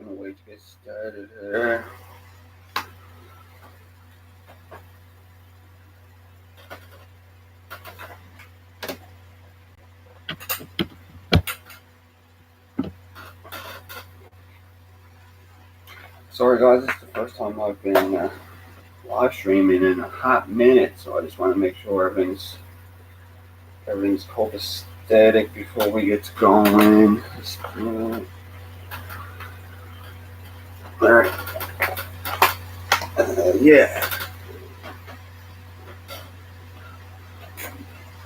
gonna wait to get started here. Sorry guys, this is the first time I've been live streaming in a hot minute, so I just want to make sure everything's copacetic before we get going. Alright. Yeah.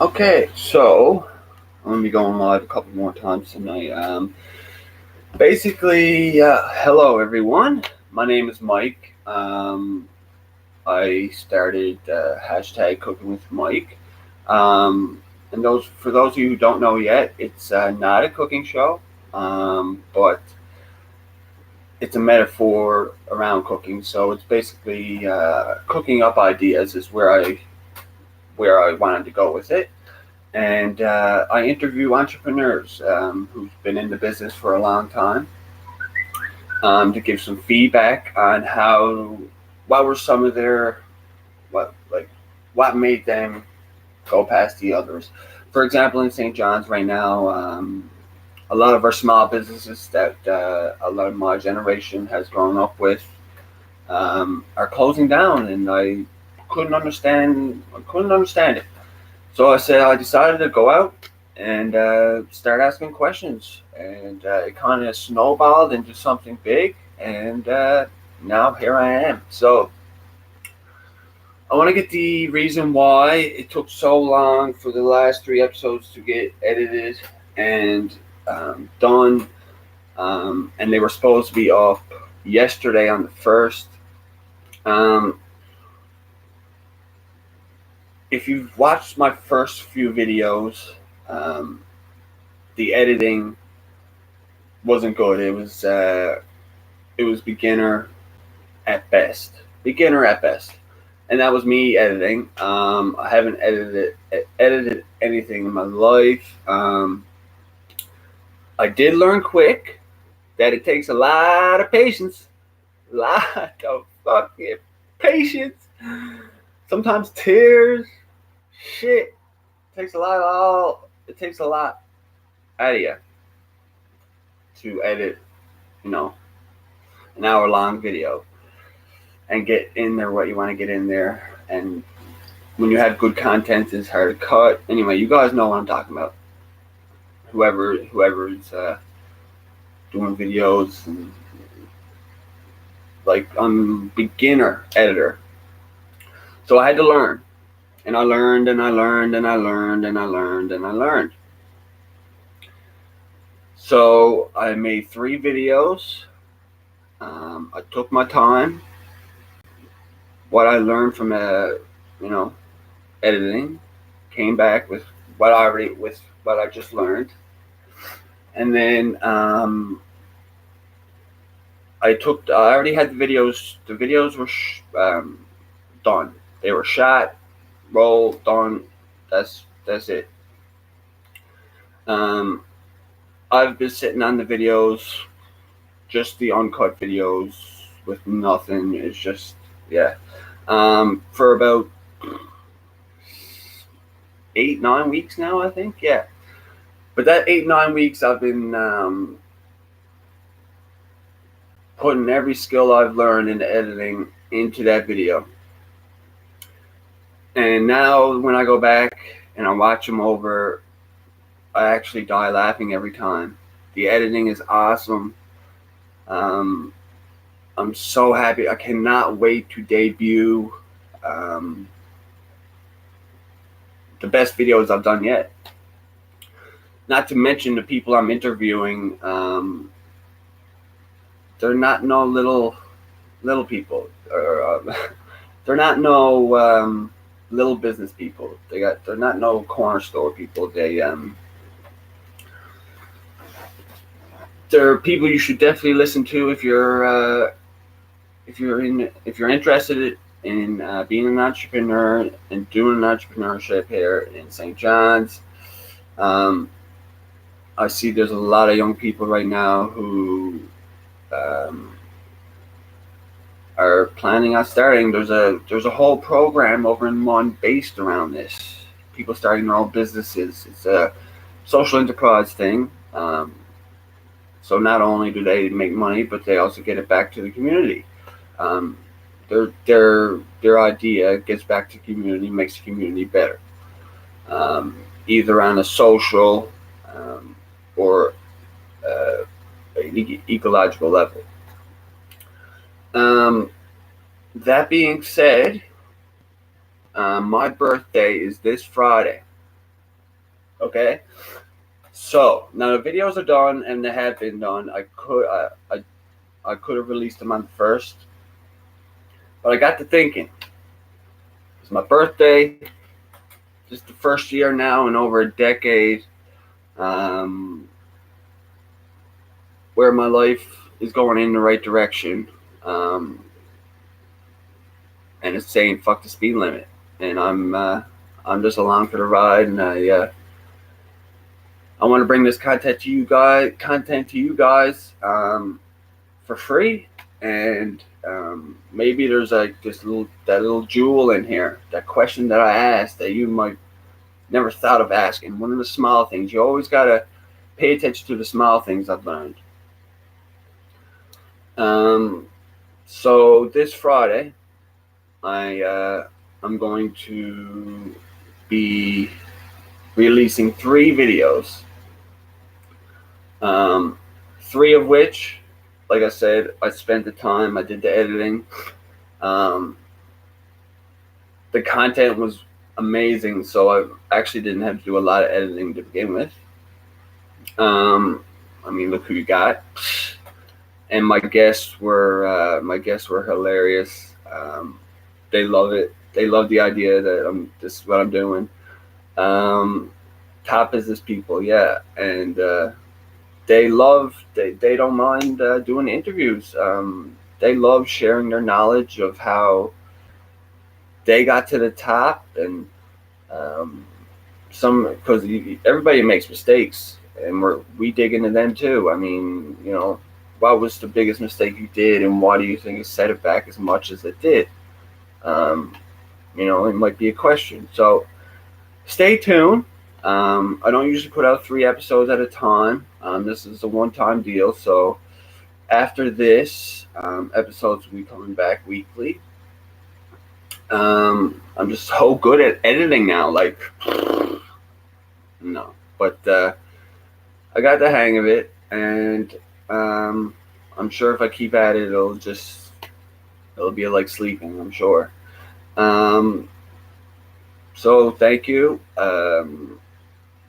Okay, so I'm gonna be going live a couple more times tonight. Hello everyone. My name is Mike. I started hashtag Cooking with Mike. And for those of you who don't know yet, it's not a cooking show, but it's a metaphor around cooking. So it's basically cooking up ideas is where I wanted to go with it. And I interview entrepreneurs who've been in the business for a long time to give some feedback on what were some of their what made them go past the others. For example, in St. John's right now, a lot of our small businesses that a lot of my generation has grown up with are closing down, and I couldn't understand it. So I decided to go out and start asking questions, and it kind of snowballed into something big, and now here I am. So I want to get the reason why it took so long for the last 3 episodes to get edited and done, and they were supposed to be up yesterday on the 1st. If you've watched my first few videos, the editing wasn't good. It was beginner at best, and that was me editing. I haven't edited anything in my life. I did learn quick that it takes a lot of patience, fucking patience. Sometimes tears. Shit, it takes a lot out of you to edit, an hour-long video and get in there what you want to get in there. And when you have good content, it's hard to cut. Anyway, you guys know what I'm talking about. Whoever's doing videos, and I'm a beginner editor, so I had to learn. And I learned, and I learned, and I learned, and I learned, and I learned. So I made 3 videos. I took my time. What I learned from editing, came back with what I just learned, and then I already had the videos. The videos were done. They were shot. Roll, done. That's it. I've been sitting on the videos, just the uncut videos with nothing. It's just for about 8-9 weeks now, I think. Yeah, but that 8-9 weeks I've been putting every skill I've learned into editing into that video. And now when I go back and I watch them over, I actually die laughing every time. The editing is awesome. I'm so happy. I cannot wait to debut the best videos I've done yet. Not to mention the people I'm interviewing. They're not no little people. They're not no little business people. They're not no corner store people. They're people you should definitely listen to if you're interested in being an entrepreneur and doing entrepreneurship here in St. John's. I see there's a lot of young people right now who um, are planning on starting. There's a whole program over in Mon based around this. People starting their own businesses. It's a social enterprise thing. So not only do they make money, but they also get it back to the community. Um, their idea gets back to the community, makes the community better, either on a social or ecological level. Um, that being said, my birthday is this Friday. Okay, so now the videos are done and they have been done. I could have released them on the first, but I got to thinking. It's my birthday. Just the first year now in over a decade, um, where my life is going in the right direction, um, and it's saying fuck the speed limit, and I'm just along for the ride, and I want to bring this content to you guys, for free, and maybe there's like that little jewel in here, that question that I asked that you might never thought of asking. One of the small things. You always gotta pay attention to the small things I've learned. Um, so this Friday, I'm going to be releasing 3 videos. Um, 3 of which, like I said, I spent the time. I did the editing. Um, the content was amazing, so I actually didn't have to do a lot of editing to begin with. I mean, look who you got, and my guests were hilarious. They love it. They love the idea that this is what I'm doing. Um, Top business people, yeah, and they don't mind doing interviews. They love sharing their knowledge of how they got to the top, and um, some because everybody makes mistakes, and we dig into them too. I mean, what was the biggest mistake you did, and why do you think it set it back as much as it did? Um, it might be a question. So stay tuned. I don't usually put out 3 episodes at a time. This is a one-time deal. So after this, episodes will be coming back weekly. I'm just so good at editing now. Like, no. But I got the hang of it. And I'm sure if I keep at it, it'll be like sleeping, I'm sure. So thank you.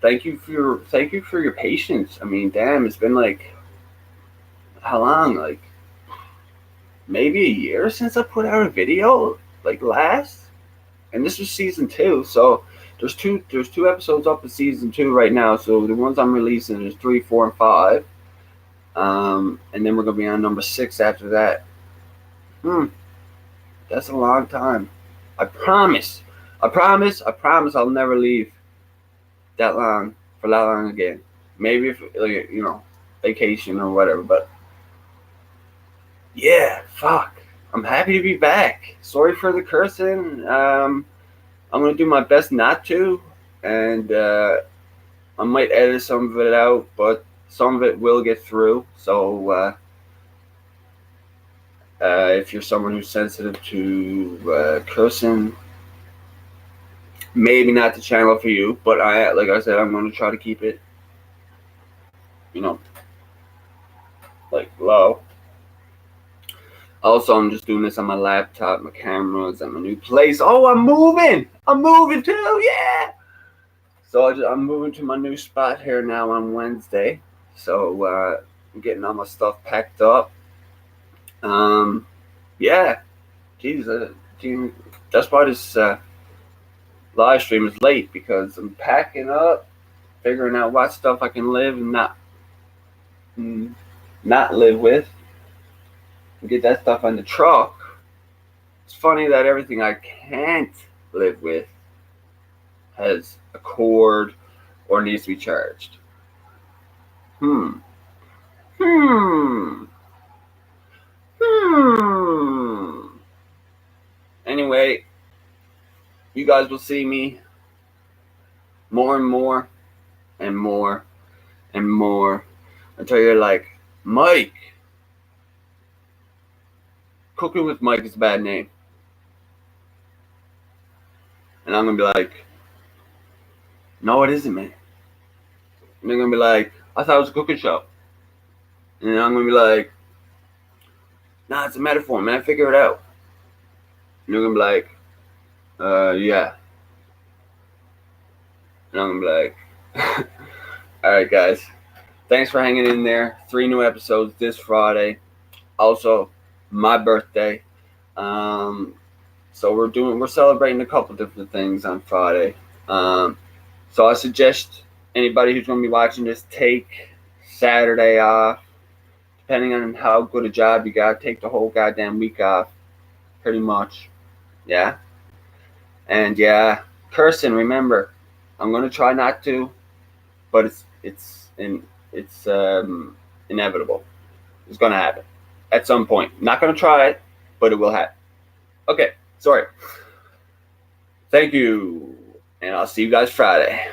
Thank you for your patience. I mean, damn, it's been like how long? Like maybe a year since I put out a video, like last, and this was season 2. So there's two episodes up in season 2 right now. So the ones I'm releasing is 3, 4, and 5. And then we're gonna be on number 6 after that. That's a long time. I promise. I promise I'll never leave that long for that long again. Maybe if like, vacation or whatever, but yeah, fuck. I'm happy to be back. Sorry for the cursing. I'm gonna do my best not to, and I might edit some of it out, but some of it will get through. So if you're someone who's sensitive to cursing, maybe not the channel for you. But like I said, I'm gonna try to keep it, you know, like low. Also, I'm just doing this on my laptop. My camera's at my new place. Oh, I'm moving! I'm moving too, yeah! So I'm moving to my new spot here now on Wednesday. So I'm getting all my stuff packed up. Yeah, Jesus, that's why this live stream is late, because I'm packing up, figuring out what stuff I can live and not live with, and get that stuff on the truck. It's funny that everything I can't live with has a cord or needs to be charged. Hmm. Anyway, you guys will see me more and more and more and more until you're like, Mike. Cooking with Mike is a bad name. And I'm going to be like, no, it isn't, man. And they're going to be like, I thought it was a cooking show. And I'm going to be like, nah, it's a metaphor, man. Figure it out. And they're going to be like, yeah. And I'm going to be like, all right, guys. Thanks for hanging in there. 3 new episodes this Friday. Also, my birthday. So we're celebrating a couple different things on Friday. So I suggest anybody who's going to be watching this take Saturday off. Depending on how good a job you got, take the whole goddamn week off. Pretty much. Yeah. And yeah, cursing, remember, I'm going to try not to, but it's inevitable. It's going to happen at some point. Not going to try it, but it will happen. Okay, sorry. Thank you, and I'll see you guys Friday.